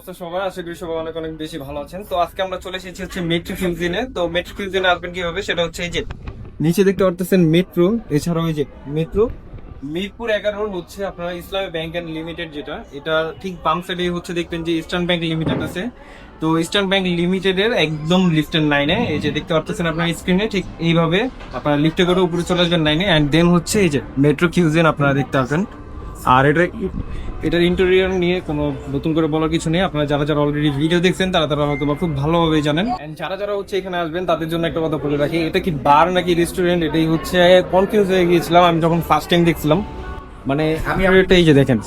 অবস্থা সবার? আশা করি সবাই অনেক অনেক বেশি ভালো আছেন। তো আজকে আমরা চলে এসেছি হচ্ছে মেট্রো ফিউজিনে। তো মেট্রো ফিউজিনে আসবেন কিভাবে সেটা হচ্ছে এই যে নিচে দেখতে পারতেছেন মেট্রো, এছাড়াও এই যে মেট্রো মিরপুর 11 হচ্ছে আপনার ইসলামী ব্যাংক এন্ড লিমিটেড, যেটা এটা ঠিক বাম সাইডে হচ্ছে দেখবেন যে ইস্টার্ন ব্যাংক লিমিটেড আছে। তো ইস্টার্ন ব্যাংক লিমিটেড এর একদম লিফটের লাইনে এই যে দেখতে পাচ্ছেন আপনার স্ক্রিনে, ঠিক এইভাবে আপনারা লিফটে করে উপরে চলে আসবেন লাইনে, এন্ড দেন হচ্ছে এই যে মেট্রো ফিউজিন আপনারা দেখতে পাবেন। আর এটার ইন্টেরিয়র নিয়ে কোনো নতুন করে বলার কিছু নেই। আপনারা যারা যারা অলরেডি ভিডিও দেখছেন তারা তারা হয়তো বা খুব ভালোভাবে জানেন। এন্ড যারা যারা হচ্ছে এখানে আসবেন তাদের জন্য একটা কথা বলে রাখি, এটা কি বার নাকি রেস্টুরেন্ট এটাই হচ্ছে কনফিউজ হয়ে গিয়েছিলাম আমি যখন ফার্স্ট টাইম দেখছিলাম। মানে আমি এই যে দেখেন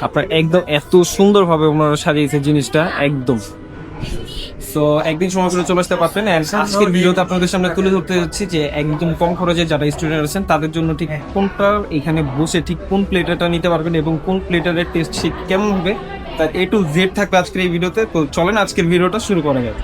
আপনার একদম এত সুন্দরভাবে ওনারা সাজিয়েছে জিনিসটা একদম। সো একদিন সময় করে চলে আসতে পারবেন। আজকের ভিডিওতে আপনাদের সামনে তুলে ধরতে যাচ্ছি যে একদম কম খরচে যারা স্টুডেন্ট আছেন তাদের জন্য ঠিক কোনটা এখানে বসে ঠিক কোন প্লেটারটা নিতে পারবেন এবং কোন প্লেটারের টেস্ট ঠিক কেমন হবে, তার A to Z থাকবে আজকের এই ভিডিওতে। তো চলেন আজকের ভিডিওটা শুরু করা যাক।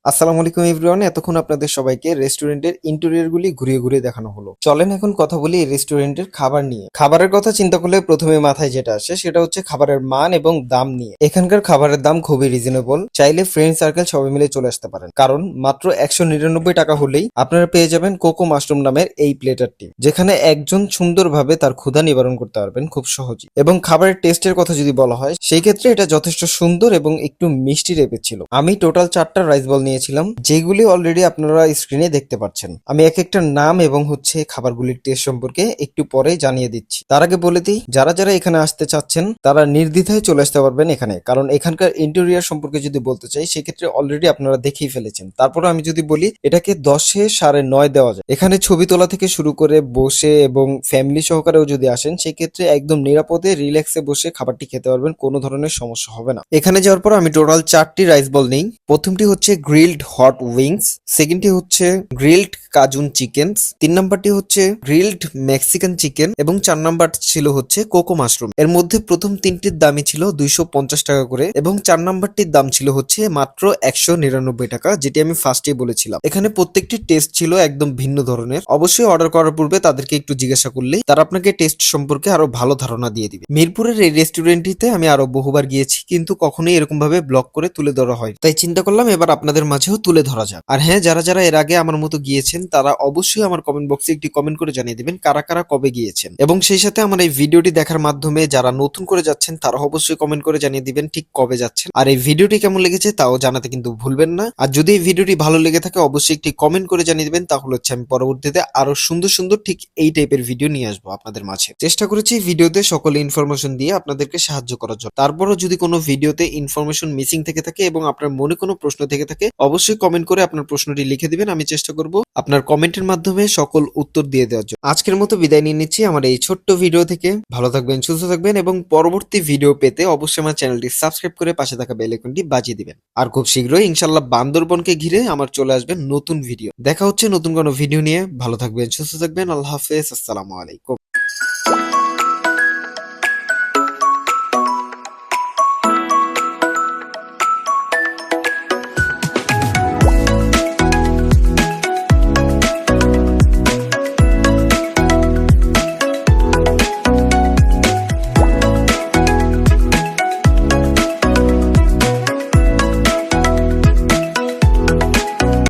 আসসালামু আলাইকুম এভরিওয়ান, এতক্ষণ আপনাদের সবাইকে রেস্টুরেন্টের ইন্টেরিয়র গুলি ঘুরিয়ে ঘুরিয়ে দেখানো হলো। চলেন এখন কথা বলি এই রেস্টুরেন্টের খাবার নিয়ে। খাবারের কথা চিন্তা করলে প্রথমে মাথায় যেটা আসে সেটা হচ্ছে খাবারের মান এবং দাম নিয়ে। এখানকার খাবারের দাম খুবই রিজনেবল, চাইলে ফ্রেন্ড সার্কেল সবাই মিলে চলে আসতে পারেন, কারণ মাত্র 199 টাকা হলেই আপনারা পেয়ে যাবেন কোকো মাশরুম নামের এই প্লেটারটি, যেখানে একজন সুন্দরভাবে তার ক্ষুধা নিবারণ করতে পারবেন খুব সহজে। এবং খাবারের টেস্টের কথা যদি বলা হয় সেই ক্ষেত্রে এটা যথেষ্ট সুন্দর এবং একটু মিষ্টি টাইপের ছিল। আমি টোটাল 4টা রাইস বল নিয়েছিলাম, যেগুলি অলরেডি আপনারা স্ক্রিনে দেখতে পাচ্ছেন। আমি এক একটা নাম এবং হচ্ছে খাবারগুলির টেস্ট সম্পর্কে একটু পরে জানিয়ে দিচ্ছি। তার আগে বলে দিই, যারা যারা এখানে আসতে চাচ্ছেন তারা নির্দ্বিধায় চলে আসতে পারবেন এখানে, কারণ এখানকার ইন্টেরিয়র সম্পর্কে যদি বলতে চাই সেক্ষেত্রে অলরেডি আপনারা দেখেই ফেলেছেন। তারপরে আমি যদি বলি এটাকে 10-এ 9.5 দেওয়া যায়। এখানে ছবি তোলা থেকে শুরু করে বসে এবং ফ্যামিলি সহকারেও যদি আসেন সেক্ষেত্রে একদম নিরাপদে রিল্যাক্সে বসে খাবারটি খেতে পারবেন, কোনো ধরনের সমস্যা হবে না। এখানে যাওয়ার পর আমি টোটাল 4টি রাইস বল নিই। প্রথমটি হচ্ছে গ্রিলড হট উইংস, সেকেন্ডটি হচ্ছে গ্রিলড কাজুন চিকেন, 3 নাম্বারটি হচ্ছে গ্রিলড মেক্সিকান চিকেন এবং 4 নাম্বার ছিল হচ্ছে কোকো মাশরুম। এর মধ্যে প্রথম তিনটির দামই ছিল 250 টাকা করে এবং 4 নাম্বারটির দাম ছিল হচ্ছে মাত্র 199 টাকা, যেটি আমি ফার্স্টেই বলেছিলাম। এখানে প্রত্যেকটি টেস্ট ছিল একদম ভিন্ন ধরনের। অবশ্যই অর্ডার করার পূর্বে তাদেরকে একটু জিজ্ঞাসা করলেই তারা আপনাকে টেস্ট সম্পর্কে আরো ভালো ধারণা দিয়ে দিবে। মিরপুরের এই রেস্টুরেন্টটিতে আমি আরো বহুবার গিয়েছি, কিন্তু কখনোই এরকম ভাবে ব্লগ করে তুলে ধরা হয়, তাই চিন্তা করলাম এবার আপনাদের মাঝেও তুলে ধরা যাক। আর হ্যাঁ, যারা যারা এর আগে আমার মতো গিয়েছেন তারা অবশ্যই আমার কমেন্ট বক্সে একটি কমেন্ট করে জানিয়ে দিবেন কারা কারা কবে গিয়েছেন, এবং সেই সাথে আমার এই ভিডিওটি দেখার মাধ্যমে যারা নতুন করে যাচ্ছেন তারা অবশ্যই কমেন্ট করে জানিয়ে দিবেন ঠিক কবে যাচ্ছেন। আর এই ভিডিওটি কেমন লেগেছে তাও জানাতে কিন্তু ভুলবেন না। আর যদি এই ভিডিওটি ভালো লেগে থাকে অবশ্যই একটি কমেন্ট করে জানিয়ে দিবেন, তাহলে হচ্ছে আমি পরবর্তীতে আরো সুন্দর সুন্দর ঠিক এই টাইপের ভিডিও নিয়ে আসবো আপনাদের মাঝে। চেষ্টা করেছি ভিডিওতে সকল ইনফরমেশন দিয়ে আপনাদেরকে সাহায্য করার জন্য। তারপরও যদি কোনো ভিডিওতে ইনফরমেশন মিসিং থেকে থাকে এবং আপনার মনে কোনো প্রশ্ন থেকে থাকে অবশ্যই কমেন্ট করে আপনার প্রশ্নটি লিখে দিবেন, আমি চেষ্টা করব আপনার কমেন্টের মাধ্যমে সকল উত্তর দিয়ে দেওয়ার জন্য। আজকের মতো বিদায় নিয়ে নিচ্ছি আমার এই ছোট্ট ভিডিও থেকে। ভালো থাকবেন, সুস্থ থাকবেন এবং পরবর্তী ভিডিও পেতে অবশ্যই আমার চ্যানেলটি সাবস্ক্রাইব করে পাশে থাকা বেল আইকনটি বাজিয়ে দিবেন। আর খুব শীঘ্রই ইনশাআল্লাহ বান্দরবনকে ঘিরে আমার চলে আসবেন নতুন ভিডিও। দেখা হচ্ছে নতুন কোনো ভিডিও নিয়ে। ভালো থাকবেন, সুস্থ থাকবেন, আল্লাহ হাফেজ, আসসালামু আলাইকুম।